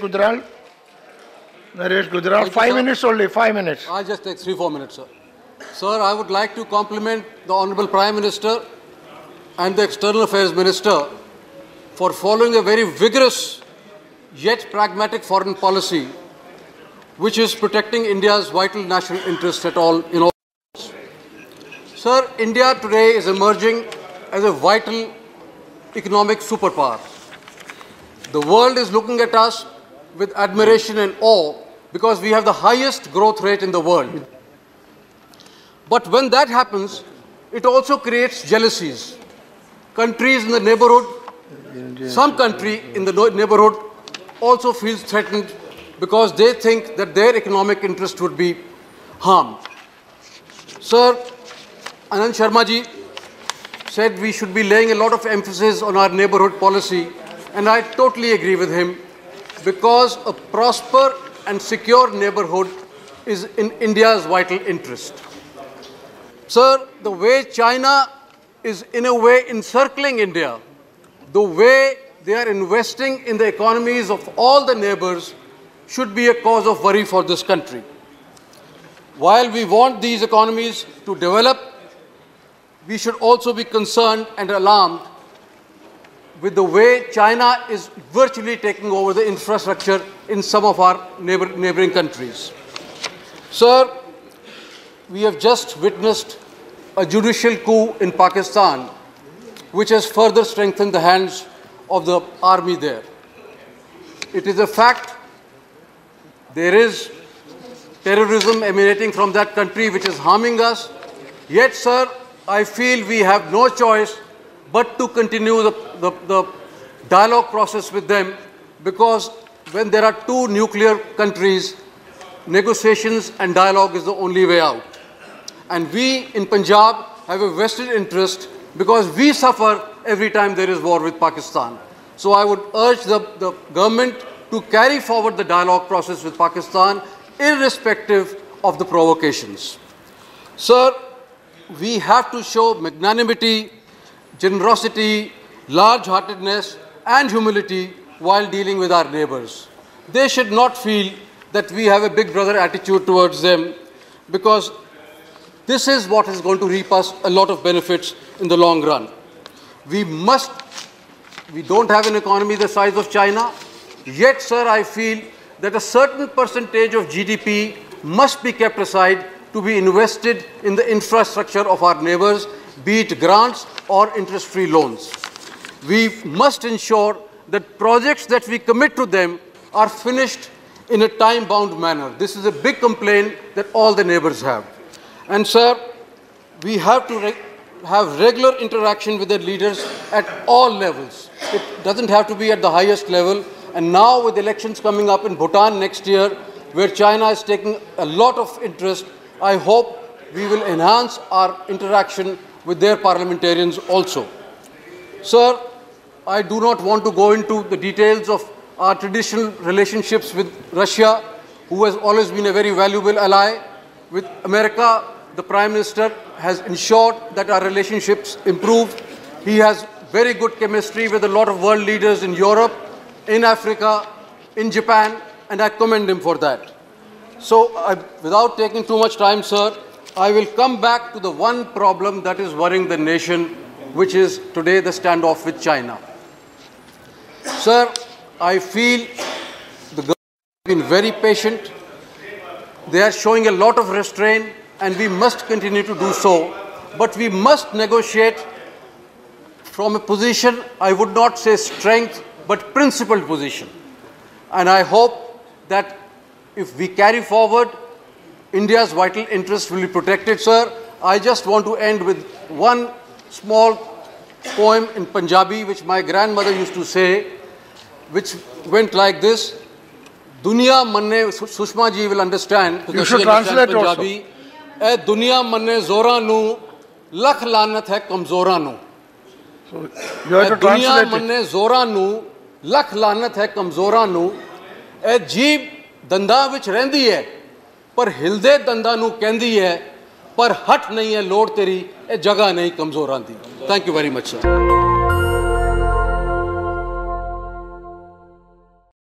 Gujral. Naresh Gujral, 5 minutes only, 5 minutes. I just take 3-4 minutes, sir. Sir, I would like to compliment the Honorable Prime Minister and the External Affairs Minister for following a very vigorous yet pragmatic foreign policy which is protecting India's vital national interests in all. Sir, India today is emerging as a vital economic superpower. The world is looking at us with admiration and awe because we have the highest growth rate in the world. But when that happens, it also creates jealousies. Countries in the neighborhood, some country in the neighborhood also feels threatened because they think that their economic interest would be harmed. Sir, Anand Sharma ji said we should be laying a lot of emphasis on our neighborhood policy, and I totally agree with him, because a prosper and secure neighborhood is in India's vital interest. Sir, the way China is in a way encircling India, the way they are investing in the economies of all the neighbors should be a cause of worry for this country. While we want these economies to develop, we should also be concerned and alarmed with the way China is virtually taking over the infrastructure in some of our neighboring countries. Sir, we have just witnessed a judicial coup in Pakistan, which has further strengthened the hands of the army there. It is a fact there is terrorism emanating from that country which is harming us. Yet, sir, I feel we have no choice but to continue the dialogue process with them, because when there are two nuclear countries, negotiations and dialogue is the only way out. And we in Punjab have a vested interest because we suffer every time there is war with Pakistan. So I would urge the government to carry forward the dialogue process with Pakistan irrespective of the provocations. Sir, we have to show magnanimity, generosity, large-heartedness and humility while dealing with our neighbors. They should not feel that we have a big brother attitude towards them, because this is what is going to reap us a lot of benefits in the long run. We don't have an economy the size of China, yet, sir, I feel that a certain percentage of GDP must be kept aside to be invested in the infrastructure of our neighbors, be it grants or interest-free loans. We must ensure that projects that we commit to them are finished in a time-bound manner. This is a big complaint that all the neighbors have. And, sir, we have to have regular interaction with their leaders at all levels. It doesn't have to be at the highest level. And now, with elections coming up in Bhutan next year, where China is taking a lot of interest, I hope we will enhance our interaction with their parliamentarians also. Sir, I do not want to go into the details of our traditional relationships with Russia, who has always been a very valuable ally. With America, the Prime Minister has ensured that our relationships improve. He has very good chemistry with a lot of world leaders in Europe, in Africa, in Japan, and I commend him for that. So, without taking too much time, sir, I will come back to the one problem that is worrying the nation, which is today the standoff with China. Sir, I feel the government has been very patient. They are showing a lot of restraint, and we must continue to do so. But we must negotiate from a position, I would not say strength, but principled position. And I hope that if we carry forward, India's vital interests will be protected, sir. I just want to end with one small poem in Punjabi, which my grandmother used to say, which went like this. Dunya manne, Sushma ji will understand. You should translate Punjabi. Eh dunya manne zora nu, lakh lanat hai kamzora nu. So you have to translate dunya manne zora nu, lakh lanat hai kamzora nu. Eh jeeb danda vich rendi hai, par hilde danda nu kendi hai, par hat nahi hai lord teri, eh jagah nahi kamzoran di. Thank you very much, sir.